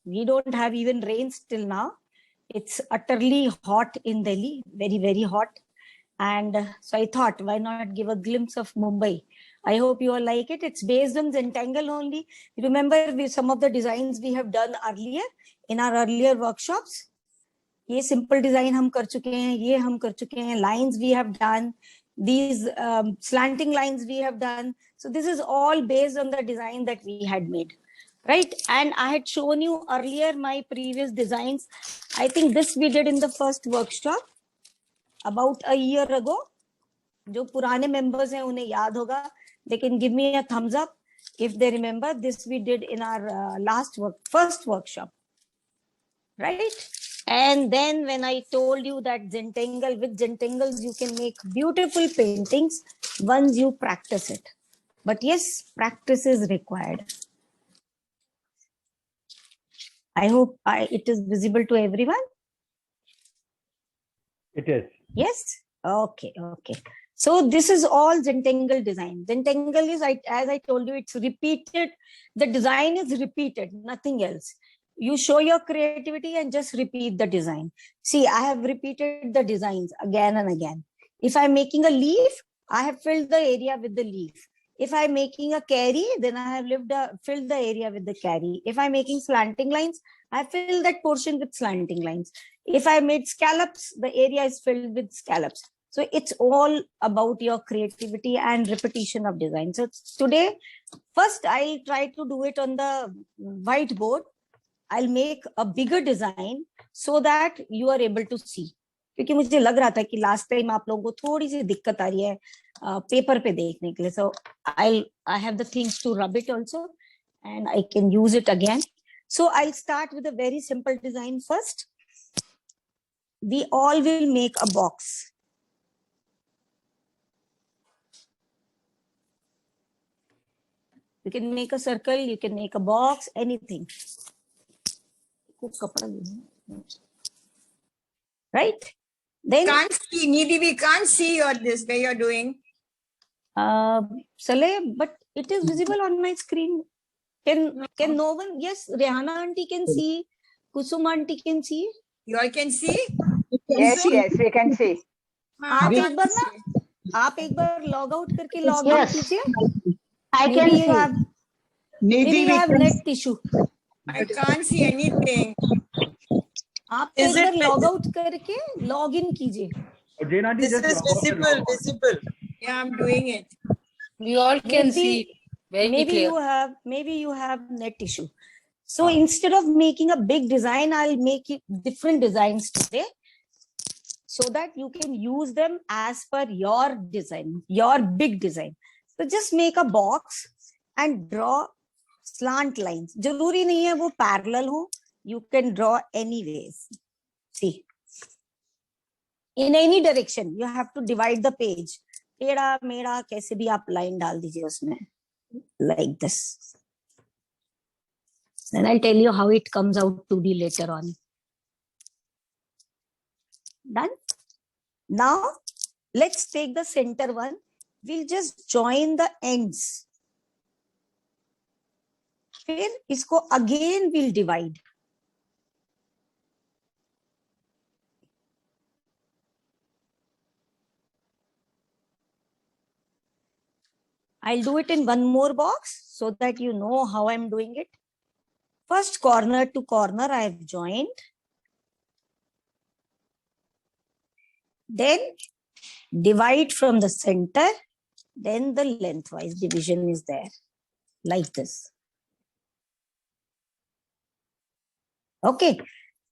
We don't have even rains till now. It's utterly hot in Delhi, very, very hot. And so I thought, why not give a glimpse of Mumbai? I hope you all like it. It's based on Zentangle only. Remember some of the designs we have done earlier in our earlier workshops? ये simple design हम कर चुके हैं, ये हम कर चुके हैं, lines we have done, these slanting lines we have done. So this is all based on the design that we had made, right? And I had shown you earlier my previous designs. I think this we did in the first workshop about a year ago. जो पुराने members हैं उन्हें याद होगा. They can give me a thumbs up if they remember. This we did in our first workshop, right? And then when I told you that Zentangle, with Zentangles you can make beautiful paintings once you practice it. But yes, practice is required. I hope it is visible to everyone. It is. Yes. Okay. Okay. So this is all Zentangle design. Zentangle is, as I told you, it's repeated. The design is repeated, nothing else. You show your creativity and just repeat the design. See, I have repeated the designs again and again. If I'm making a leaf, I have filled the area with the leaf. If I'm making a carry, then I have filled the area with the carry. If I'm making slanting lines, I fill that portion with slanting lines. If I made scallops, the area is filled with scallops. So it's all about your creativity and repetition of design. So today, first I'll try to do it on the whiteboard. I'll make a bigger design so that you are able to see. क्योंकि मुझे लग रहा था कि last time आप लोगों को थोड़ी सी दिक्कत आ रही है पेपर पे देखने के लिए. So I have the things to rub it also, and I can use it again. So I'll start with a very simple design first. We all will make a box. You can make a circle, you can make a box, anything. Right? Then can't see, Nidhi, we can't see this way you're doing. Saleh, but it is visible on my screen. Can no one? Yes, Rehana auntie can see. Kusum auntie can see. You all can see? Yes, yes, we can see. आप एक बार log out करके log in कीजिए. I can see. Maybe you have net issue. I can't see anything. आप एक बार log out करके log in कीजिए. This is visible. Yeah, I'm doing it. We all can see very clear. Maybe you have net issue. So instead of making a big design, I'll make it different designs today, so that you can use them as per your design, your big design. So just make a box and draw slant lines. जरूरी नहीं है वो parallel हो. You can draw anyways. See, in any direction, you have to divide the page. टेढ़ा मेढ़ा कैसे भी आप line डाल दीजिए उसमें, like this. Then I'll tell you how it comes out to be later on. Done? Now, let's take the center one. We'll just join the ends. फिर इसको again we'll divide. I'll do it in one more box so that you know how I'm doing it. First, corner to corner, I have joined. Then divide from the center. Then the lengthwise division is there, like this. Okay.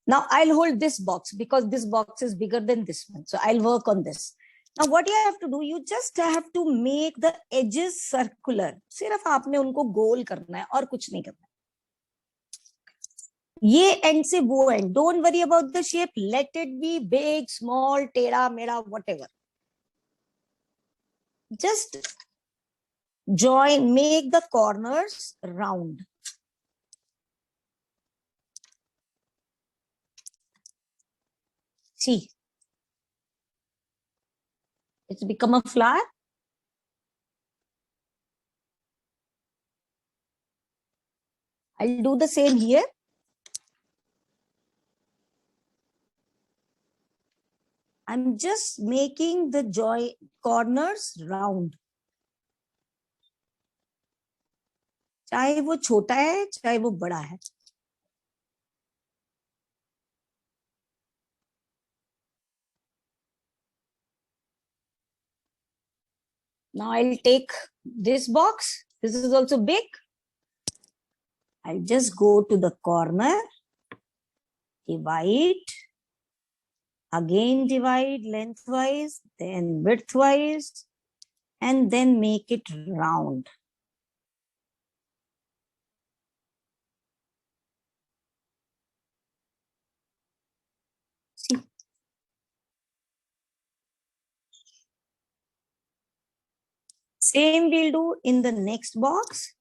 Now I'll hold this box because this box is bigger than this one. So I'll work on this. Now what you have to do, you just have to make the edges circular. सिर्फ आपने उनको गोल करना है और कुछ नहीं करना है. ये end से वो end. Don't worry about the shape. Let it be big, small, टेढ़ा मेढ़ा, whatever. Just join, make the corners round. See, it's become a flower. I'll do the same here. I'm just making the corners round. चाहे वो छोटा है चाहे वो बड़ा है. Now I'll take this box. This is also big. I'll just go to the corner, divide, again divide lengthwise, then widthwise, and then make it round. See? Same we'll do in the next box.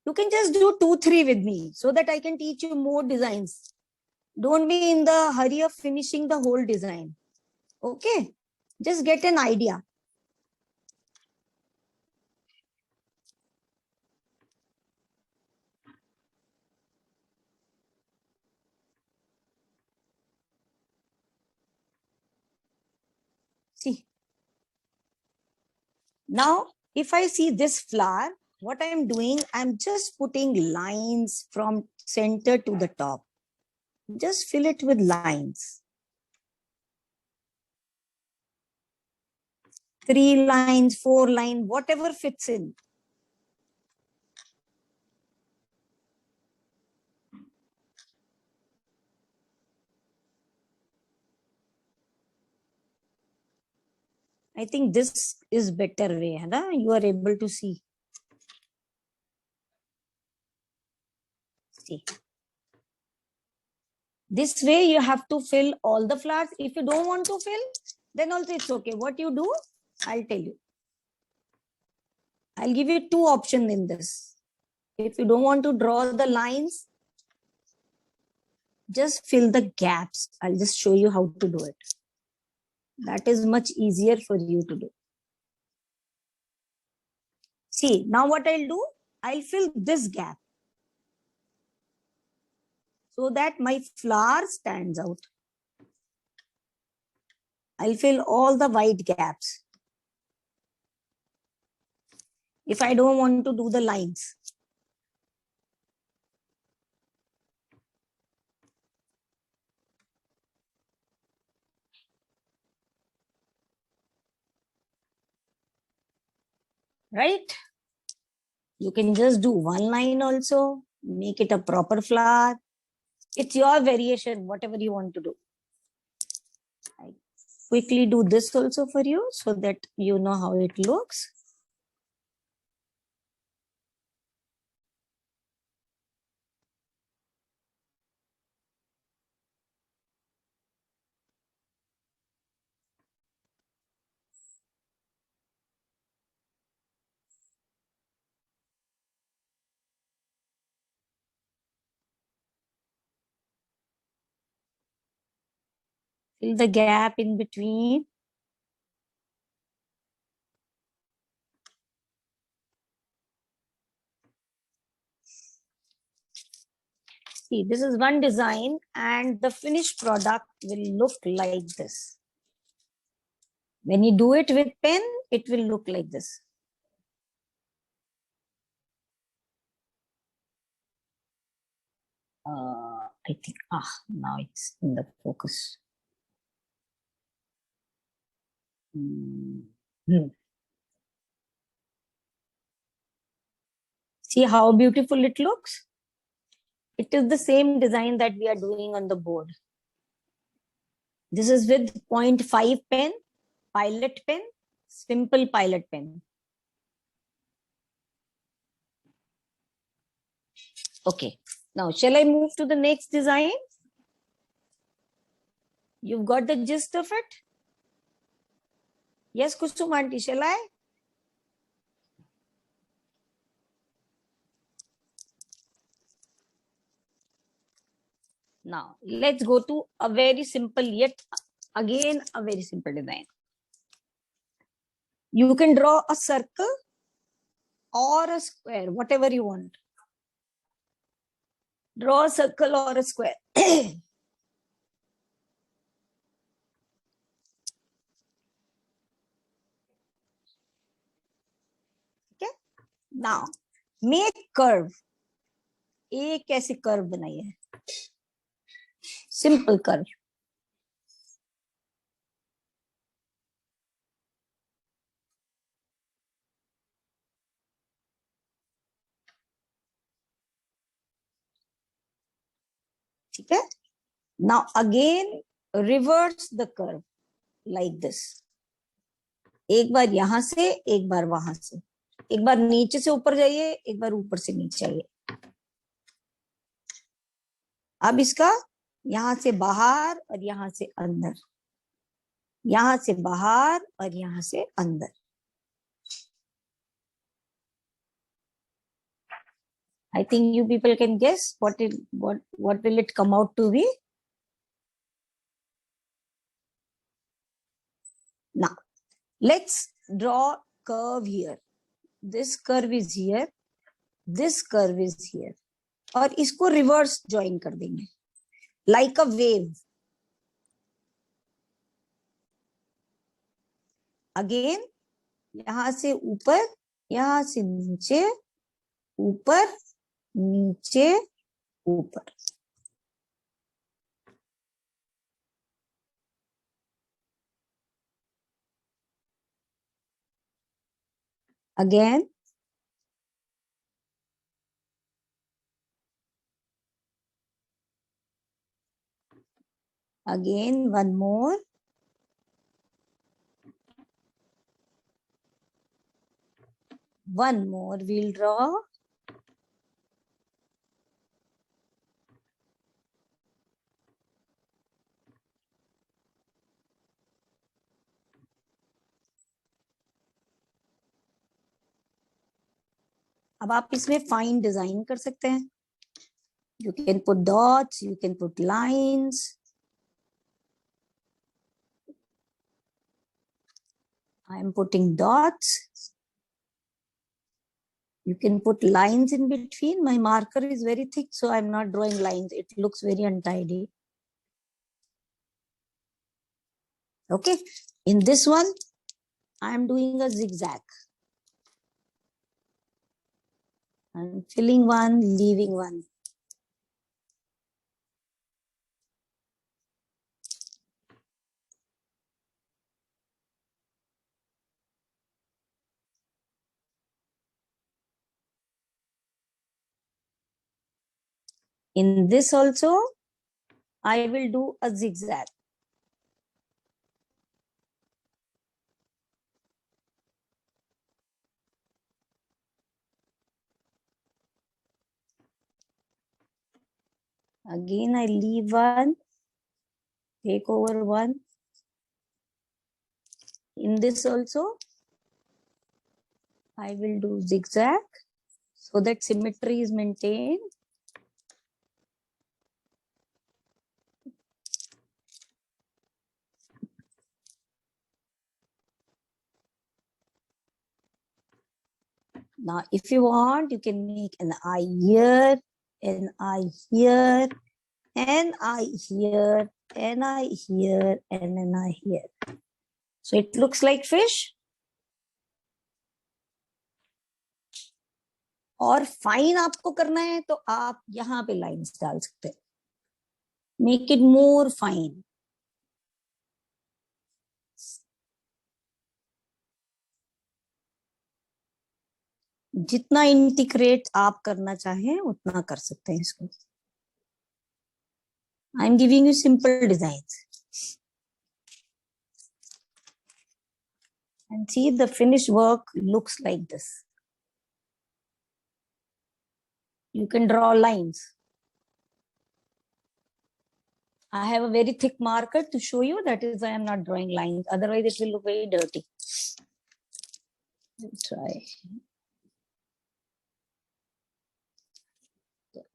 You can just do 2-3 with me so that I can teach you more designs. Don't be in the hurry of finishing the whole design. Okay? Just get an idea. See. Now, if I see this flower, what I'm doing, I'm just putting lines from center to the top. Just fill it with lines. 3 lines, 4 lines, whatever fits in. I think this is better way, है you are able to see. See. This way you have to fill all the flowers. If you don't want to fill, then also it's okay. What you do, I'll tell you. I'll give you 2 options in this. If you don't want to draw the lines, just fill the gaps. I'll just show you how to do it. That is much easier for you to do. See, now what I'll do, I'll fill this gap so that my flower stands out. I'll fill all the white gaps. If I don't want to do the lines. Right? You can just do 1 line also, make it a proper flower. It's your variation, whatever you want to do. I quickly do this also for you so that you know how it looks. Fill the gap in between. See, this is one design and the finished product will look like this. When you do it with pen, it will look like this. I think, now it's in the focus. See how beautiful it looks? It is the same design that we are doing on the board. This is with 0.5 pen, pilot pen, simple pilot pen. Okay, now shall I move to the next design? You've got the gist of it? Yes, Kusum aunty, shall I? Now, let's go to a very simple, yet again a very simple design. You can draw a circle or a square, whatever you want. Draw a circle or a square. Okay. Now make curve. एक ऐसे curve बनाइए, simple curve. ठीक है. Now again reverse the curve like this. एक बार यहां से, एक बार वहां से, एक बार नीचे से ऊपर जाइए, एक बार ऊपर से नीचे आइए. अब इसका यहां से बाहर और यहां से अंदर, यहां से बाहर और यहां से अंदर. I think you people can guess what will it come out to be. Now let's draw curve here. This curve is here, this curve is here, और इसको रिवर्स ज्वाइन कर देंगे like a wave. Again यहां से ऊपर, यहां से नीचे, ऊपर नीचे ऊपर. Again one more, we'll draw. अब आप इसमें फाइन डिजाइन कर सकते हैं. You can put dots, you can put lines. I am putting dots. You can put lines in between. My marker is very thick, so I'm not drawing lines. It looks very untidy. Okay. In this one, I am doing a zigzag. I'm filling one, leaving one. In this also, I will do a zigzag. Again, I leave one, take over one. In this also, I will do zigzag so that symmetry is maintained. Now, if you want, you can make an eye here, an eye here, an eye here, an eye here, and an eye here. So it looks like fish. और fine आपको करना है तो आप यहाँ पे lines डाल सकते हैं. Make it more fine. जितना इंटीग्रेट आप करना चाहें उतना कर सकते हैं इसको. I am giving you simple design. And see, the finished work looks like this. You can draw lines. I have a very thick marker to show you. That is why I am not drawing lines. Otherwise, it will look very dirty. Let's try.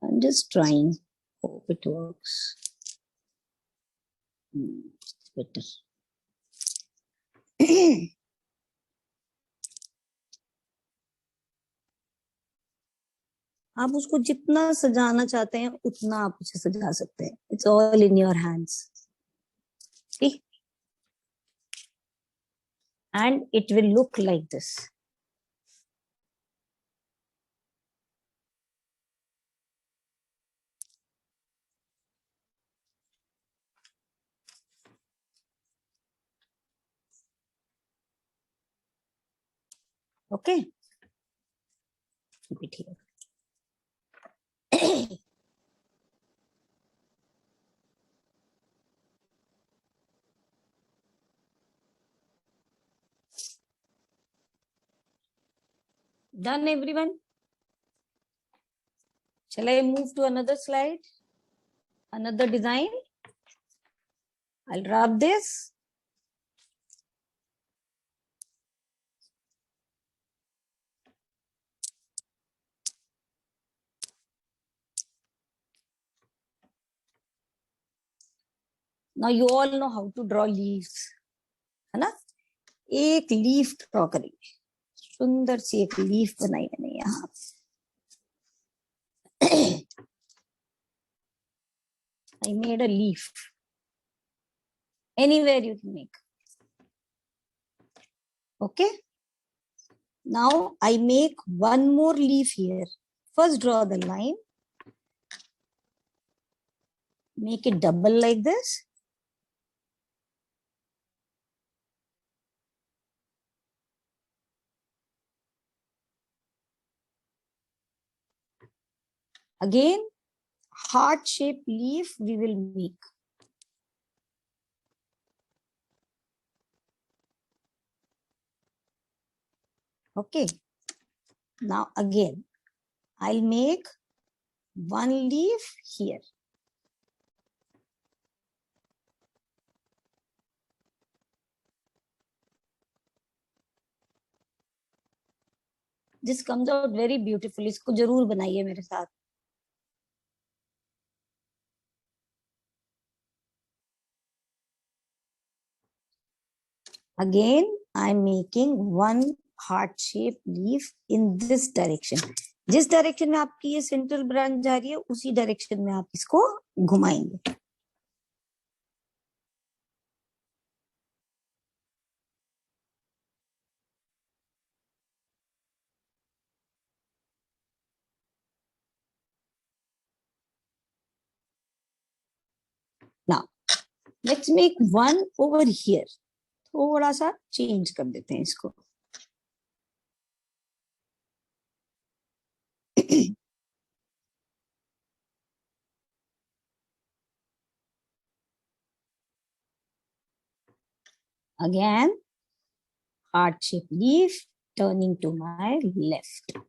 I'm just trying. Hope it works. It's better. आप उसको जितना सजाना चाहते हैं उतना आप उसे सजा सकते हैं. It's all in your hands. ठीक. And it will look like this. Okay. Keep it here. Done, everyone? Shall I move to another slide? Another design? I'll wrap this. Now you all know how to draw leaves, है ना? एक leaf draw करेंगे. सुंदर सी एक leaf बनाई मैंने यहाँ. I made a leaf. Anywhere you can make. Okay. Now I make one more leaf here. First draw the line. Make it double like this. Again, heart-shaped leaf we will make. Okay. Now again, I'll make one leaf here. This comes out very beautiful. इसको जरूर बनाइए मेरे साथ. Again, I'm making one heart-shaped leaf in this direction. जिस direction में आपकी ये central branch जा रही है उसी डायरेक्शन में आप इसको घुमाएंगे. Now, let's make one over here. थोड़ा सा चेंज कर देते हैं इसको. Again, heart-shaped leaf turning to my left.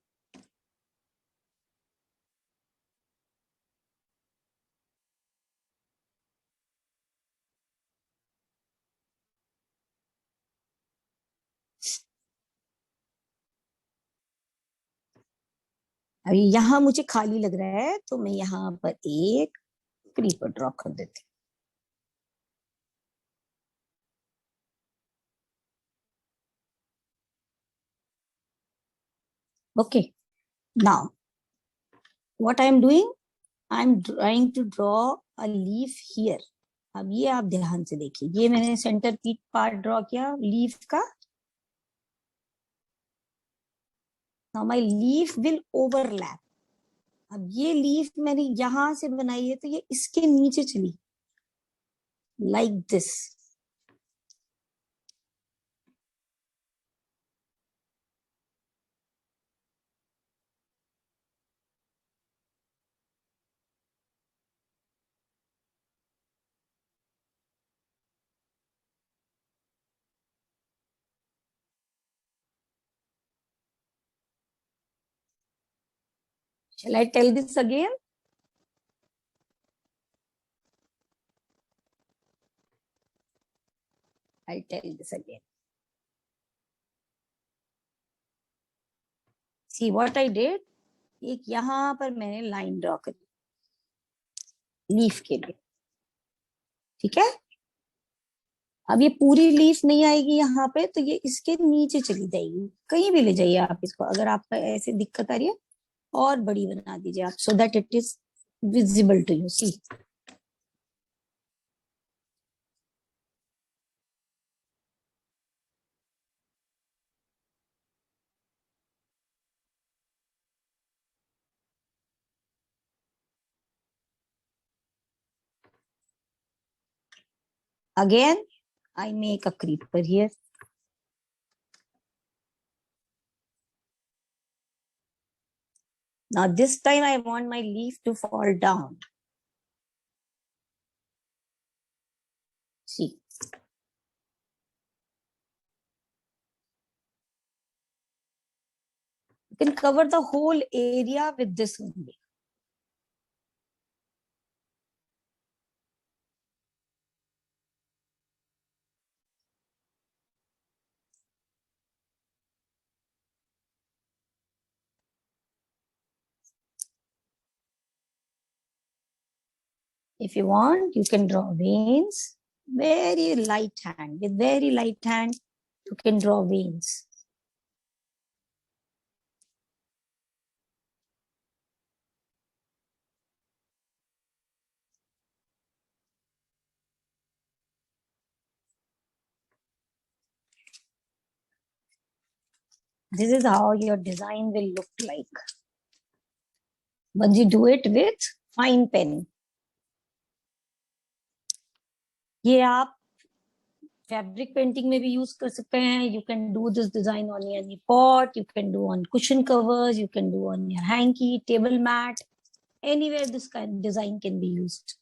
अभी यहाँ मुझे खाली लग रहा है तो मैं यहाँ पर एक क्रीपर ड्रॉ कर देती हूँ. Okay. Now, what I am doing? I am trying to draw a leaf here. अब ये आप ध्यान से देखिए. ये मैंने सेंटर पीट पार्ट ड्रॉ किया लीफ का. Now my leaf will overlap. अब ये लीफ मैंने यहां से बनाई है तो ये इसके नीचे चली. Like this. Shall I tell this again? I'll tell this again. See what I did? एक यहाँ पर मैंने लाइन ड्रॉ करी लीफ के लिए. ठीक है. अब ये पूरी लीफ नहीं आएगी यहाँ पे तो ये इसके नीचे चली जाएगी. कहीं भी ले जाइए आप इसको. अगर आपका ऐसे दिक्कत आ रही है और बड़ी बना दीजिए आप, so that it is visible to you. See. Again, I make a creeper here. Now this time I want my leaf to fall down. See. You can cover the whole area with this only. If you want, you can draw veins. Very light hand. With very light hand, you can draw veins. This is how your design will look like. Once you do it with fine pen. ये आप fabric painting में भी use कर सकते हैं. You can do this design on any pot. You can do on cushion covers. You can do on your hanky, table mat. Anywhere this kind of design can be used.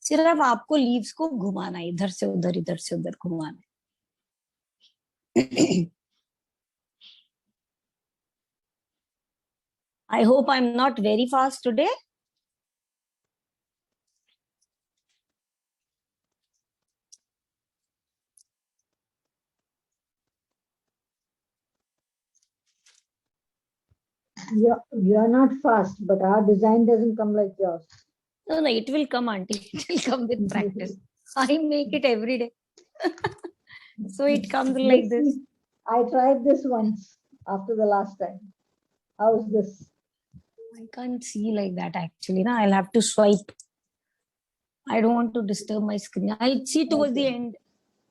सिर्फ आपको leaves को घुमाना है, इधर से उधर घुमाना है. I hope I'm not very fast today. You're not fast, but our design doesn't come like yours. No, it will come, auntie. It will come with practice. I make it every day. So it comes like this. I tried this once after the last time. How is this? I can't see like that actually. No, I'll have to swipe. I don't want to disturb my screen. I'll see towards the end.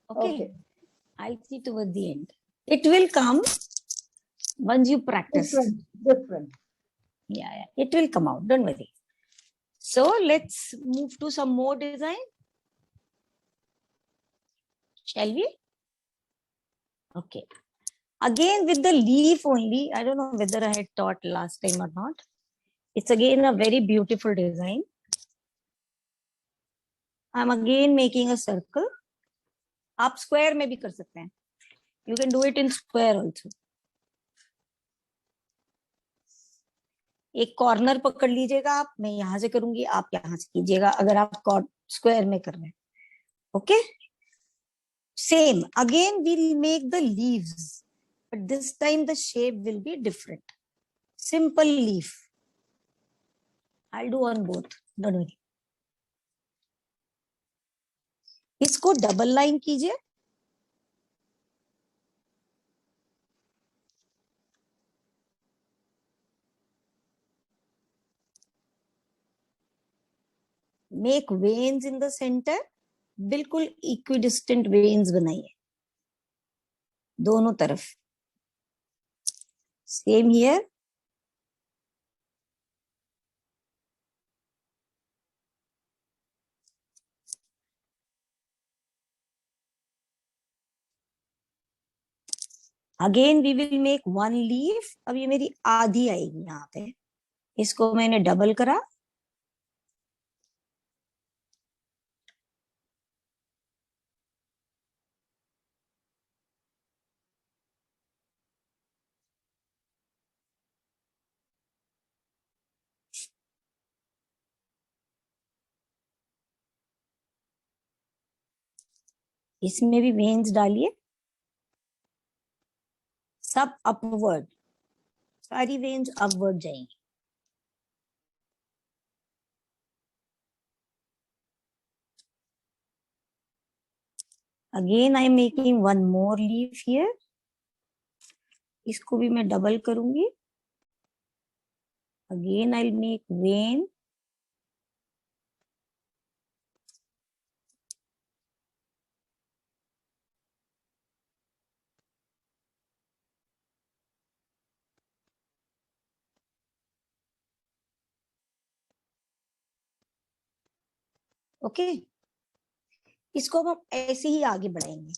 Okay. I'll see towards the end. It will come once you practice. Different. Yeah. It will come out. Don't worry. So let's move to some more design. Shall we? Okay. Again with the leaf only. I don't know whether I had taught last time or not. It's again a very beautiful design. I'm again making a circle. आप square में भी कर सकते हैं. You can do it in square also. एक corner पकड़ लीजिएगा आप. मैं यहां से करूंगी, आप यहां से कीजिएगा अगर आप स्क्वायर में कर रहे हैं. Okay. Same. Again we'll make the leaves, but this time the shape will be different. Simple leaf. I'll do on both. Don't worry. इसको डबल लाइन कीजिए. Make veins in the center. बिल्कुल equidistant veins बनाइए दोनों तरफ. Same here. Again we will make one leaf. अब ये मेरी आधी आएगी यहाँ पे. इसको मैंने डबल करा. इसमें भी वेन्स डालिए. सब अपवर्ड. सारी वेन्स अपवर्ड जाएंगी. Again I am making one more leaf here. इसको भी मैं डबल करूंगी. Again I make when. Okay, इसको हम ऐसे ही आगे बढ़ाएंगे.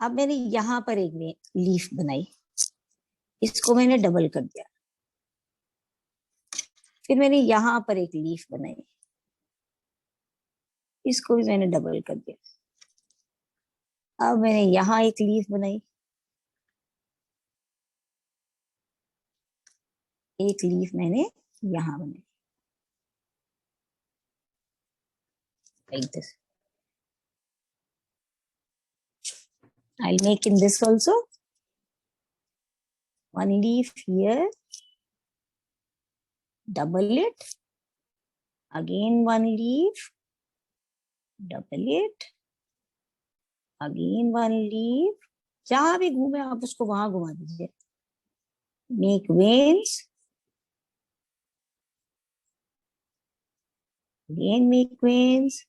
अब मैंने यहां पर एक लीफ बनाई, इसको मैंने डबल कर दिया. फिर मैंने यहां पर एक लीफ बनाई, इसको भी मैंने डबल कर दिया. अब मैंने यहां एक लीफ बनाई, एक लीफ मैंने यहां बनाई, like this. I'll make in this also. One leaf here, double it. Again one leaf, double it. Again one leaf. जहां भी घूमे आप उसको वहां घुमा दीजिए. Make veins. Again make veins.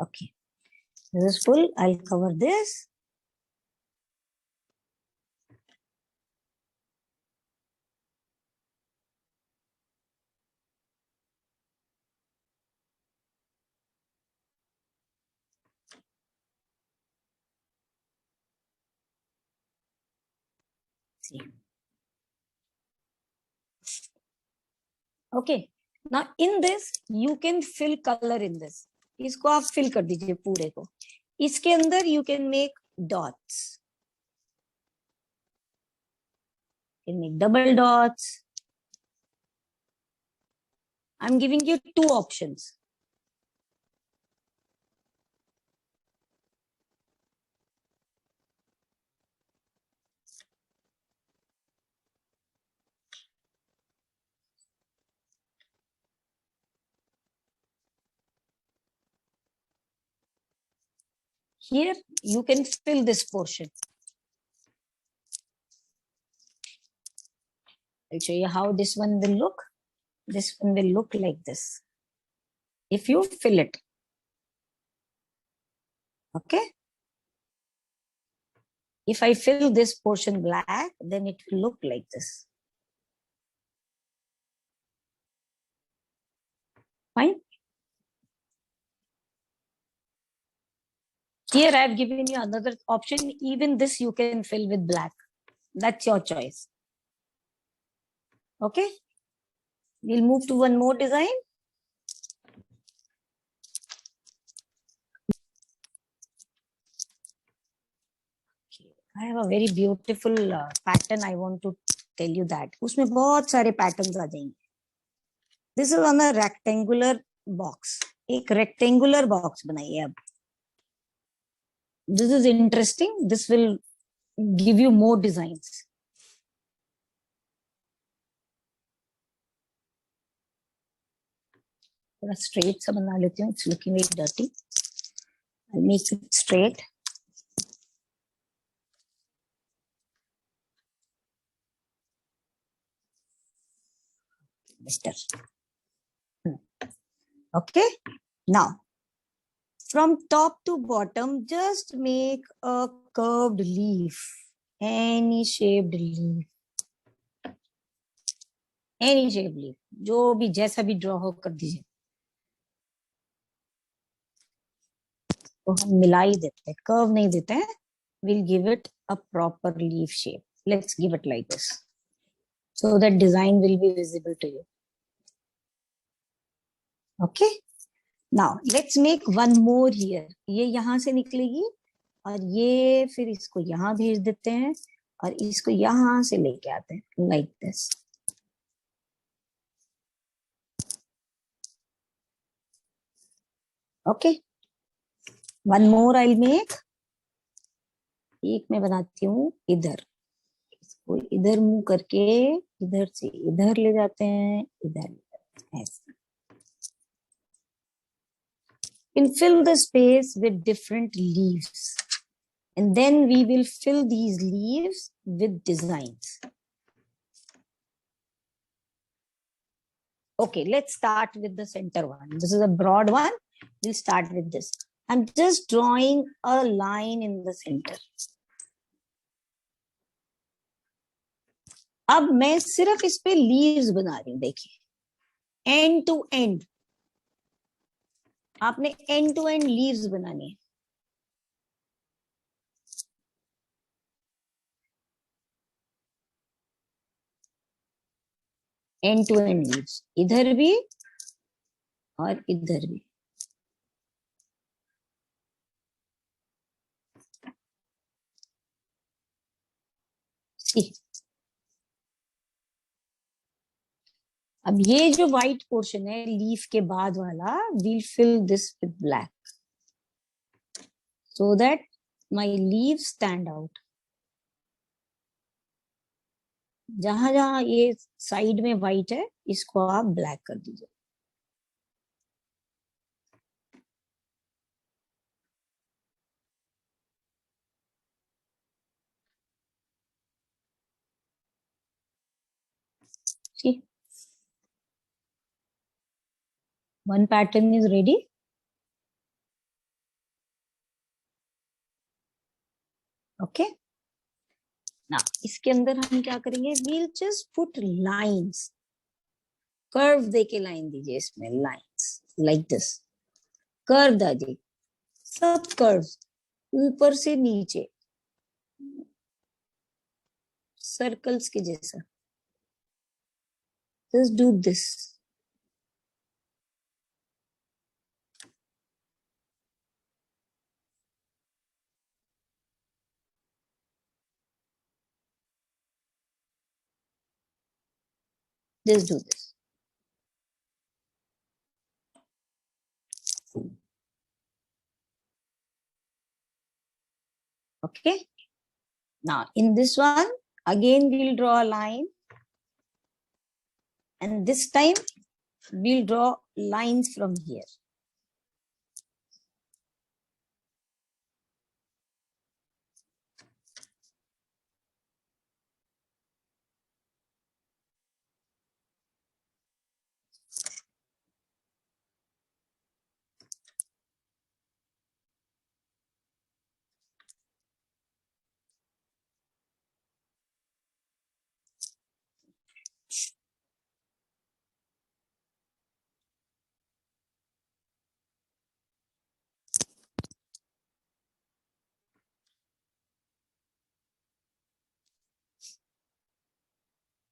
Okay, this is full. I'll cover this. See. Okay, now in this you can fill color in this. इसको आप फिल कर दीजिए पूरे को. इसके अंदर you can make dots. You can make double dots. I'm giving you two options. Here you can fill this portion. I'll show you how this one will look. This one will look like this if you fill it. Okay. If I fill this portion black, then it will look like this. Fine. Here I have given you another option. Even this you can fill with black. That's your choice. Okay. We'll move to one more design. I have a very beautiful pattern. I want to tell you that. उसमें बहुत सारे patterns आ जाएंगे. This is on a rectangular box. एक rectangular box बनाइए अब. This is interesting. This will give you more designs. थोड़ा straight सा बना लेती हूँ. It's looking very dirty. I'll make it straight. Better. Okay. Now, from top to bottom, just make a curved leaf. Any shaped leaf. Any shaped leaf. जो भी जैसा भी draw हो कर दीजिए. तो हम मिला ही देते हैं, curve नहीं देते हैं. We'll give it a proper leaf shape. Let's give it like this, so that design will be visible to you. Okay. Now let's make one more here. ये यहाँ से निकलेगी और ये फिर इसको यहाँ भेज देते हैं और इसको यहाँ से लेके आते हैं like this. Okay. One more I make, एक मैं बनाती हूँ इधर, इसको इधर मुंह करके इधर से इधर ले जाते हैं, इधर ऐसे. We'll fill the space with different leaves, and then we will fill these leaves with designs. Okay, let's start with the center one. This is a broad one. We'll start with this. I'm just drawing a line in the center. अब मैं सिर्फ इस पे leaves बना रही हूँ. देखिए, and to and आपने एंड टू एंड लीव्स बनानी है. एंड टू एंड लीव्स, इधर भी और इधर भी. See. अब ये जो व्हाइट पोर्शन है लीफ के बाद वाला, we'll fill this with black so that my leave stand out. जहां जहां ये साइड में व्हाइट है, इसको आप ब्लैक कर दीजिए. See, one pattern is ready. Okay. Now, इसके अंदर हम क्या करेंगे? We'll just put lines. Curve देके लाइन दीजिए इसमें, लाइंस लाइक दिस. कर्व दीजिए, सब कर्व ऊपर से नीचे सर्कल्स के जैसा. Just do this. Just do this. Okay. Now in this one, again we'll draw a line. And this time we'll draw lines from here.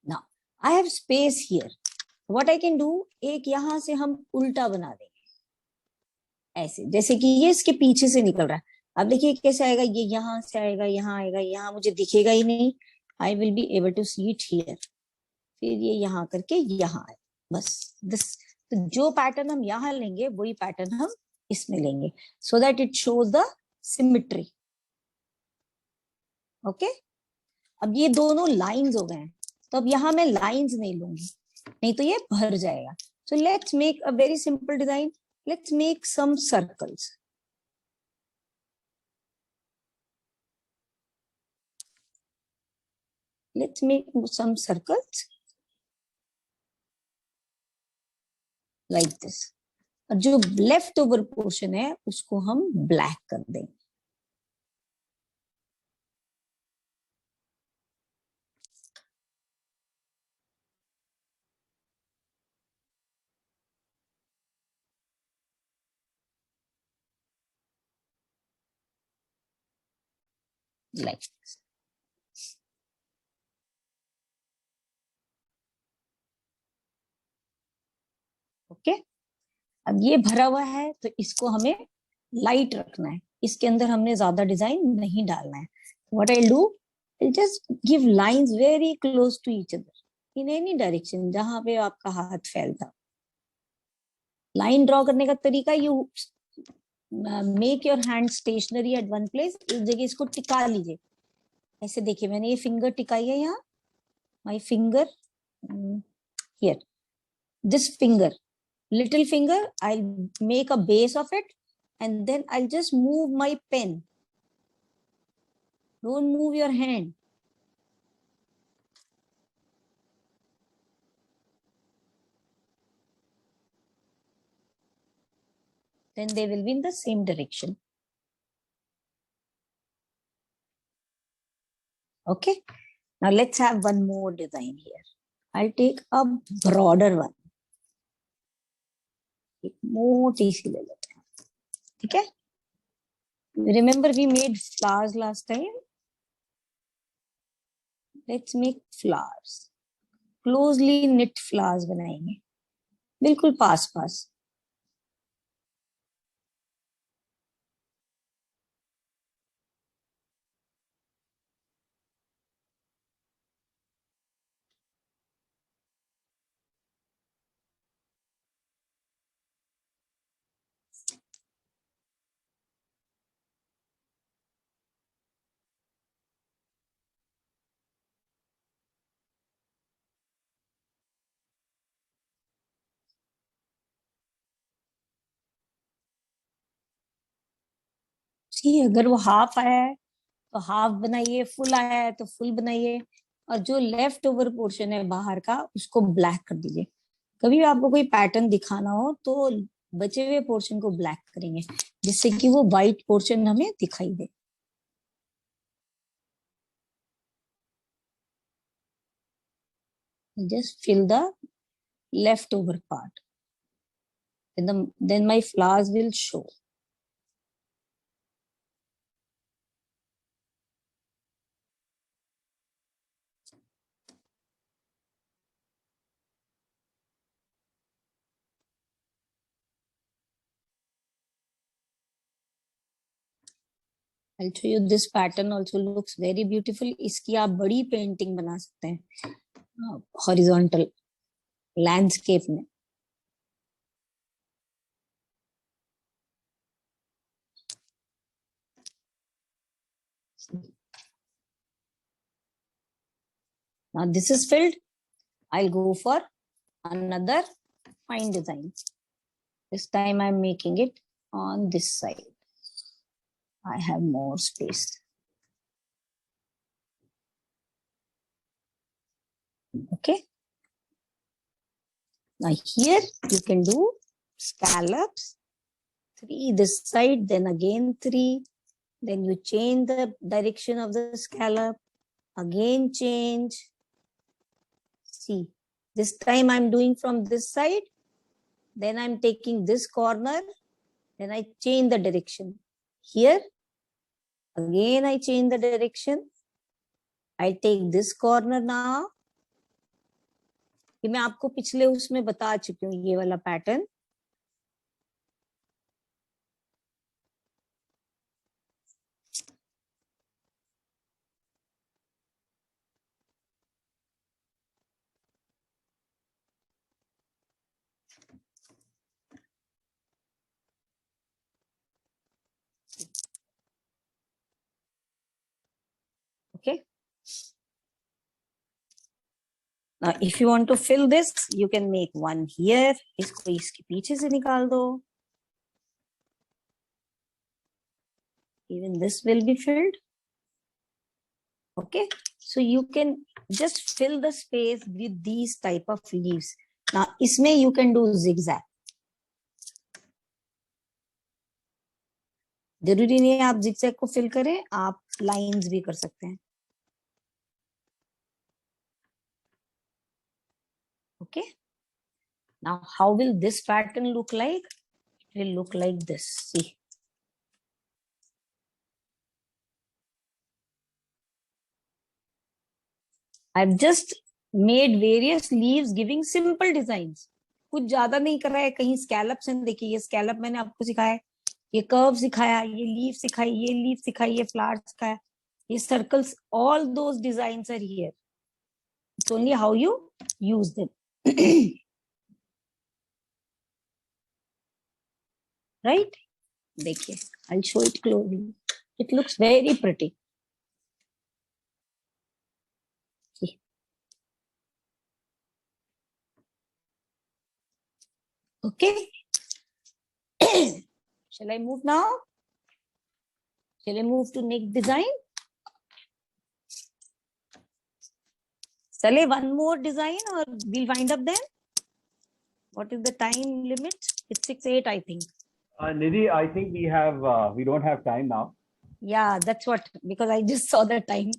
Now I have space here. What I can do, एक यहां से हम उल्टा बना देंगे ऐसे, जैसे कि ये इसके पीछे से निकल रहा है. अब देखिए कैसे आएगा, ये यहां से आएगा, यहाँ आएगा, यहाँ मुझे दिखेगा ही नहीं. I will be able to see it here. फिर ये यहाँ करके यहाँ आए, बस दिस. तो जो पैटर्न हम यहाँ लेंगे वही पैटर्न हम इसमें लेंगे, so that it shows the symmetry. Okay. अब ये दोनों लाइंस हो गए हैं, तो अब यहाँ मैं लाइंस नहीं लूंगी, नहीं तो ये भर जाएगा. So let's make a very simple design. Let's make some circles. Let's make some circles like this. और जो लेफ्ट ओवर पोर्शन है उसको हम ब्लैक कर देंगे. Like this. ओके. अब ये भरा हुआ है तो इसको हमें लाइट रखना है, इसके अंदर हमने ज्यादा डिजाइन नहीं डालना है. What I do, I just give lines very close to each other in any direction, जहां पे आपका हाथ फैलता. लाइन ड्रॉ करने का तरीका, you make your hand stationary at one place, एक जगह इसको टिका लीजिए। ऐसे देखिए मैंने ये फिंगर टिकाई है यहाँ, my finger here, this finger, little finger, I'll make a base of it and then I'll just move my pen. Don't move your hand. Then they will be in the same direction. Okay. Now let's have one more design here. I'll take a broader one. एक मोटी सी ले लेते हैं, ठीक है? Remember we made flowers last time. Let's make flowers. Closely knit flowers बनाएंगे, बिल्कुल पास पास. जी, अगर वो हाफ आया है तो हाफ बनाइए, फुल आया है तो फुल बनाइए, और जो लेफ्ट ओवर पोर्शन है बाहर का उसको ब्लैक कर दीजिए। कभी भी आपको कोई पैटर्न दिखाना हो तो बचे हुए पोर्शन को ब्लैक करेंगे, जिससे कि वो व्हाइट पोर्शन हमें दिखाई दे। Just fill the left over part, then my flowers will show. I'll show you this pattern also looks very beautiful. इसकी आप बड़ी पेंटिंग बना सकते हैं हॉरिजॉन्टल लैंडस्केप में। Now this is filled. I'll go for another fine design. This time I'm making it on this side. I have more space. Okay. Now here you can do scallops. 3 this side, then again 3. Then you change the direction of the scallop. Again change. See, this time I'm doing from this side. Then I'm taking this corner. Then I change the direction. Here, again I change the direction. I take this corner now. ये मैं आपको पिछले उसमें बता चुकी हूँ ये वाला pattern. Okay. Now, if you want to fill this, you can make one here. इसको इसके पीछे से निकाल दो. Even this will be filled. Okay. So you can just fill the space with these type of leaves. Now, इसमें you can do zigzag. जरूरी नहीं है आप zigzag को fill करें, आप lines भी कर सकते हैं. Okay. Now, how will this pattern look like? It will look like this. See. I've just made various leaves giving simple designs. कुछ ज्यादा नहीं कर रहा है. कहीं scallops हैं, देखिए ये scallop मैंने आपको सिखाया, ये curve सिखाया, ये leaf सिखाई, ये leaf सिखाई, ये flowers सिखाया, ये circles. All those designs are here. It's only how you use them. Right? देखिए, I'll show it closely. It looks very pretty. See. Okay. Shall I move now? Shall I move to next design? Shall I one more design or we'll wind up then? What is the time limit? It's 6:08, I think. Nidhi, I think we don't have time now. Yeah, that's what, because I just saw the time.